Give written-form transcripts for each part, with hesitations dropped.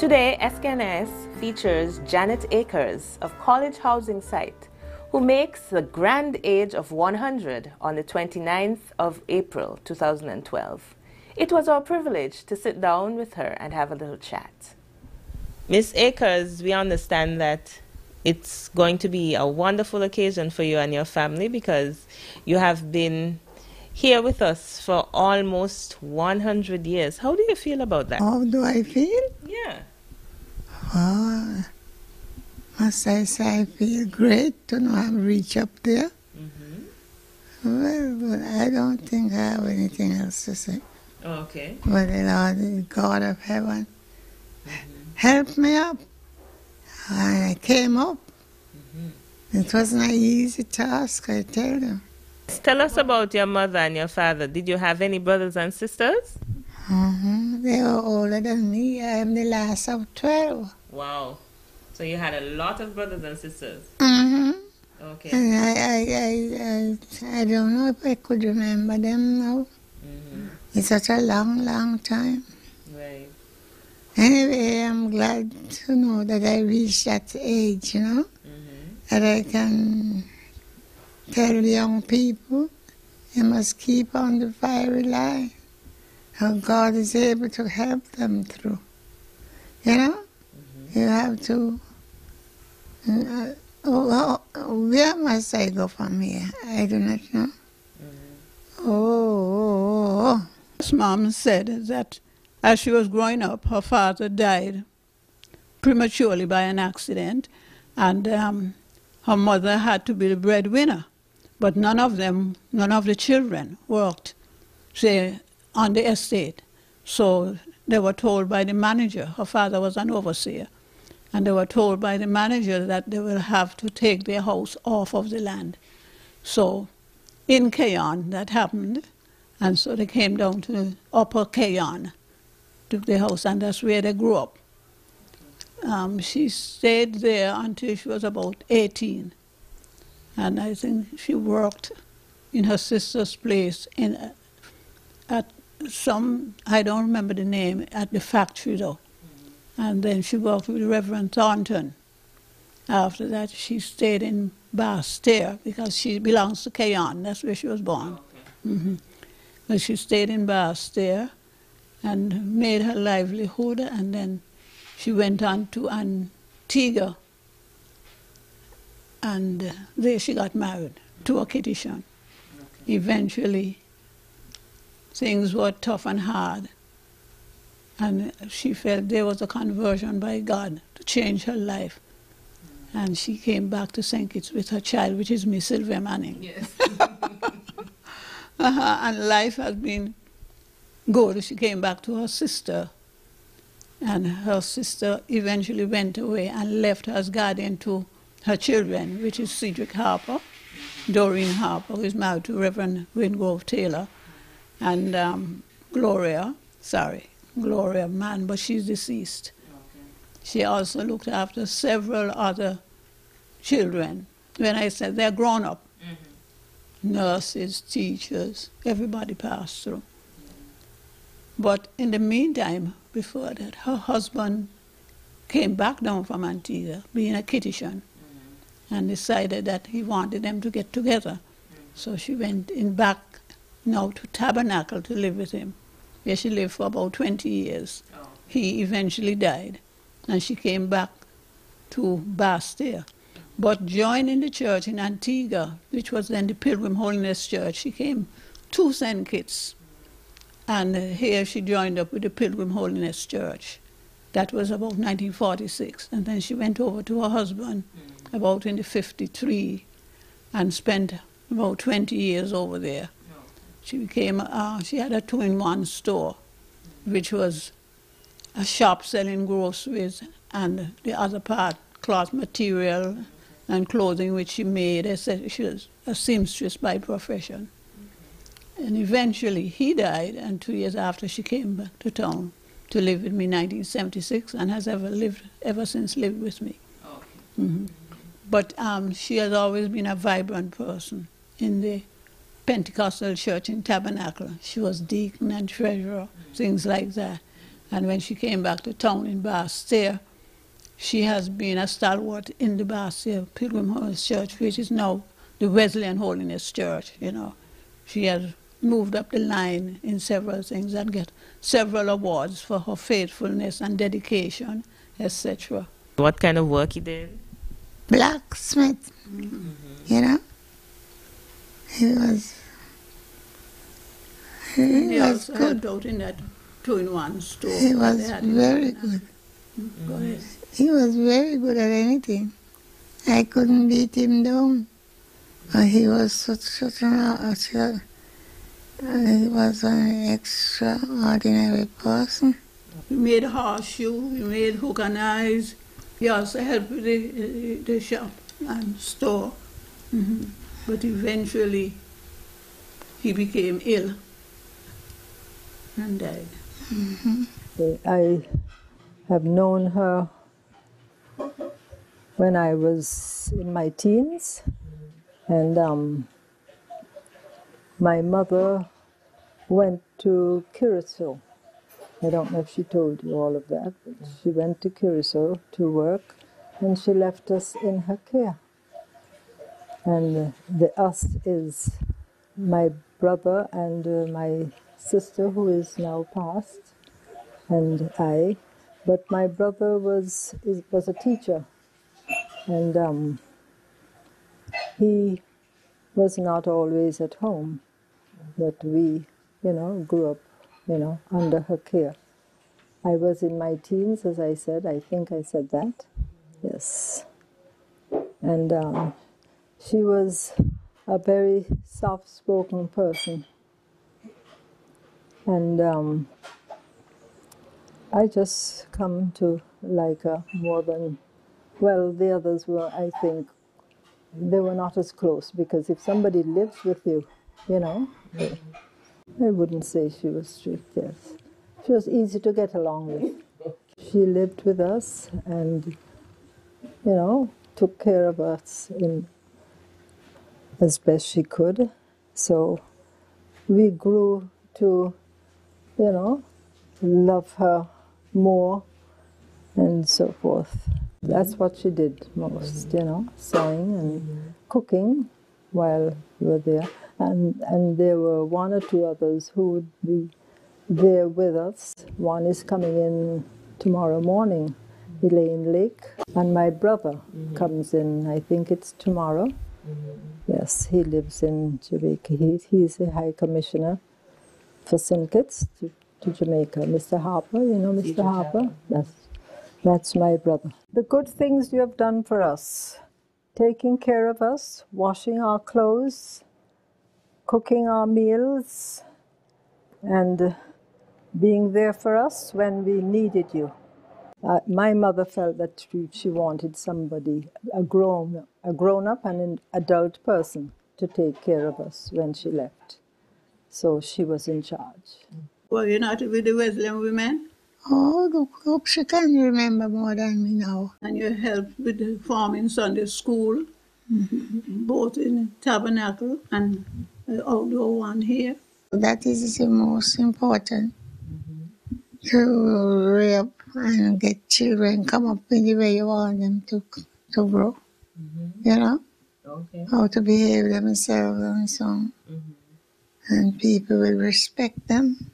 Today, SKNS features Janet Akers of College Housing Site, who makes the grand age of 100 on the 29th of April 2012. It was our privilege to sit down with her and have a little chat. Miss Akers, we understand that it's going to be a wonderful occasion for you and your family because you have been here with us for almost 100 years. How do you feel about that? How do I feel? Yeah. Well, must I say I feel great to know I've reached up there. Well, but I don't think I have anything else to say. Oh, okay. But the Lord, the God of heaven, helped me up. And I came up. It wasn't an easy task, I tell them. Tell us about your mother and your father. Did you have any brothers and sisters? They were older than me. I am the last of 12. Wow. So you had a lot of brothers and sisters? Okay. And I don't know if I could remember them now. It's such a long, long time. Right. Anyway, I'm glad to know that I reached that age, you know, that I can tell young people you must keep on the fiery line. How God is able to help them through. You know? You have to... where must I go from here? I do not know. His mom said that as she was growing up, her father died prematurely by an accident, and her mother had to be the breadwinner. But none of the children worked, say, on the estate. So they were told by the manager, her father was an overseer, and they were told by the manager that they will have to take their house off of the land. So in Kayon, that happened, and so they came down to Upper Kayon, took the house, and that's where they grew up. She stayed there until she was about 18. And I think she worked in her sister's place at some, I don't remember the name, at the factory though. And then she worked with Reverend Thornton. After that, she stayed in Basse-Terre because she belongs to Kayon. That's where she was born. But she stayed in Basse-Terre and made her livelihood, and then she went on to Antigua, and there she got married to a Kittitian. Eventually, things were tough and hard, and she felt there was a conversion by God to change her life. And she came back to St. Kitts with her child, which is Miss Sylvia Manning. Yes. And life has been good. She came back to her sister, and her sister eventually went away and left her as guardian to her children, which is Cedric Harper, Doreen Harper, who is married to Reverend Wingrove Taylor, and Gloria Mann, but she's deceased. She also looked after several other children. When I said they're grown up, nurses, teachers, everybody passed through. But in the meantime, before that, her husband came back down from Antigua, being a Kittitian, and decided that he wanted them to get together. So she went back now to Tabernacle to live with him, where she lived for about 20 years. He eventually died, and she came back to Basse-Terre. But joining the church in Antigua, which was then the Pilgrim Holiness Church, she came to St. Kitts. And here she joined up with the Pilgrim Holiness Church. That was about 1946. And then she went over to her husband about in the 53 and spent about 20 years over there. She became, she had a two-in-one store, which was a shop selling groceries and the other part, cloth material and clothing which she made. They said she was a seamstress by profession. And eventually he died, and 2 years after she came back to town to live with me in 1976 and has ever since lived with me. But she has always been a vibrant person in the Pentecostal church in Tabernacle. She was deacon and treasurer, things like that. And when she came back to town in Basseterre, she has been a stalwart in the Basseterre Pilgrim Holiness Church, which is now the Wesleyan Holiness Church, you know. She has moved up the line in several things and get several awards for her faithfulness and dedication, etc. What kind of work he did? Blacksmith, you know. He was He also good. helped out in that two-in-one store. He that was they had in very London. good. Go ahead. He was very good at anything. I couldn't beat him down. He was such he was an extraordinary person. We made horseshoe, we made hook and eyes. He also helped with the shop and store. But eventually he became ill and died. I have known her when I was in my teens, and my mother went to Curacao. I don't know if she told you all of that, but she went to Curacao to work, and she left us in her care. And the us is my brother and my sister, who is now passed, and I. But my brother was a teacher, and he was not always at home. But we, grew up, under her care. I was in my teens, as I said. I think I said that. Yes. And she was a very soft-spoken person. And I just come to like her more than, well, the others were, I think, they were not as close, because if somebody lives with you, I wouldn't say she was strict, yes. She was easy to get along with. She lived with us and, took care of us as best she could. So we grew to, love her more and so forth. That's what she did most, sewing and cooking while we were there. And there were one or two others who would be there with us. One is coming in tomorrow morning, Elaine Lake. And my brother comes in, I think it's tomorrow. Yes, he lives in Jamaica. He's a High Commissioner for St. Kitts to Jamaica. Mr. Harper, Mr. Harper? That's my brother. The good things you have done for us, taking care of us, washing our clothes, cooking our meals, and being there for us when we needed you. My mother felt that she wanted somebody, a grown-up and an adult person to take care of us when she left. So she was in charge. Were you not with the Wesleyan women? Oh, hope she can remember more than me now. And you helped with the farming Sunday school, both in Tabernacle and the outdoor one here. That is the most important, to rear up and get children come up in the way you want them to grow, Okay. how to behave themselves and so on. And people will respect them,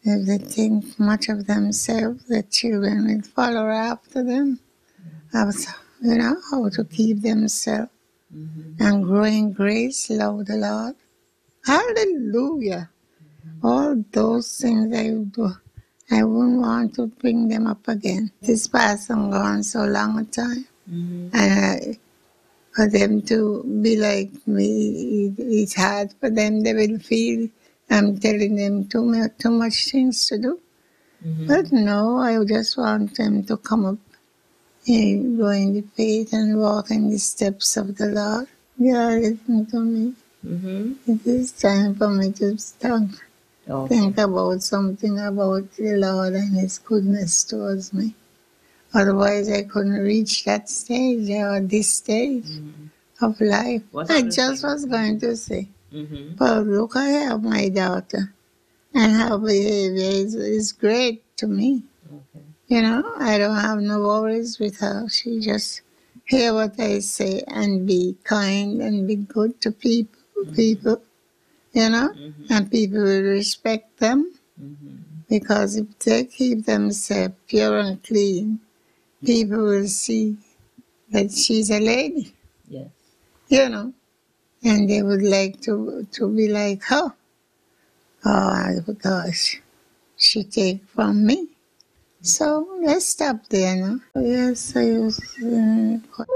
If they think much of themselves, the children will follow after them. How to keep themselves and grow in grace, love the Lord. Hallelujah. All those things I would do, I wouldn't want to bring them up again. This past and gone so long a time. And for them to be like me, it's hard for them. They will feel I'm telling them too much things to do. But no, I just want them to come up and go in the faith and walk in the steps of the Lord. Yeah, listen to me. It is time for me to think about something about the Lord and His goodness towards me. Otherwise, I couldn't reach that stage or this stage of life. I just was going to say, but look, I have my daughter. And her behavior is great to me. Okay. You know, I don't have no worries with her. She just hear what I say and be kind and be good to people, you know, and people will respect them because if they keep themselves pure and clean, people will see that she's a lady, Yes. you know, and they would like to be like her. Oh, gosh, she take from me. So let's stop there now. Yes, I was. Wonderful,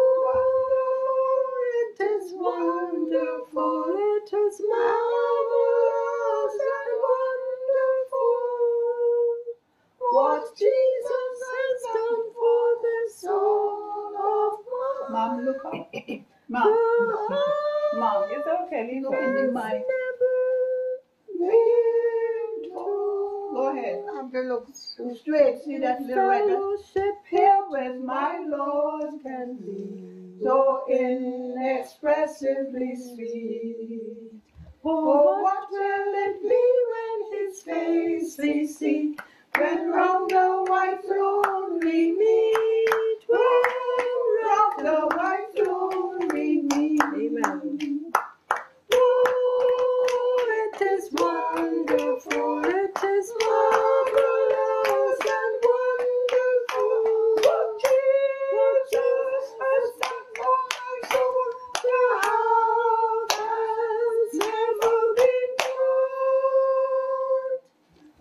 it is wonderful, it is marvelous and wonderful what Jesus has done for the soul of man. Mom, look up. Mom, Mom, it's okay. Look in the mic. Go ahead. I have to look Straight. See that little right there? Fellowship here with my Lord can be so inexpressively sweet. Oh, what will it be when His face we see? When round the white throne we meet. When round the white throne we meet. Amen. Oh, it is wonderful, it is marvelous and wonderful what Jesus has done for my soul. The heart has never been known.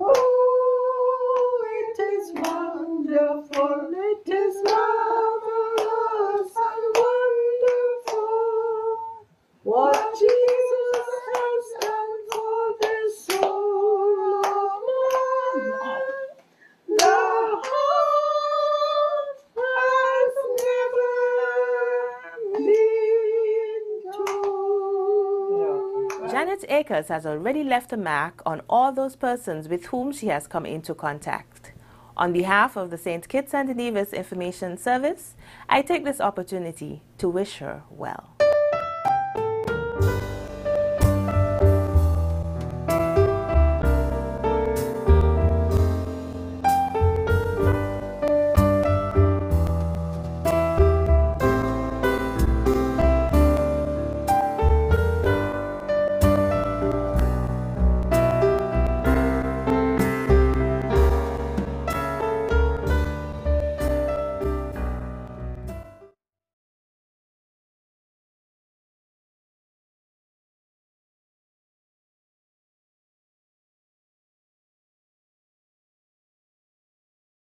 Oh, it is wonderful, it is marvelous and wonderful what Jesus has done for the soul of man. The heart has never been told. Janet Akers has already left a mark on all those persons with whom she has come into contact. On behalf of the St. Kitts and Nevis Information Service, I take this opportunity to wish her well.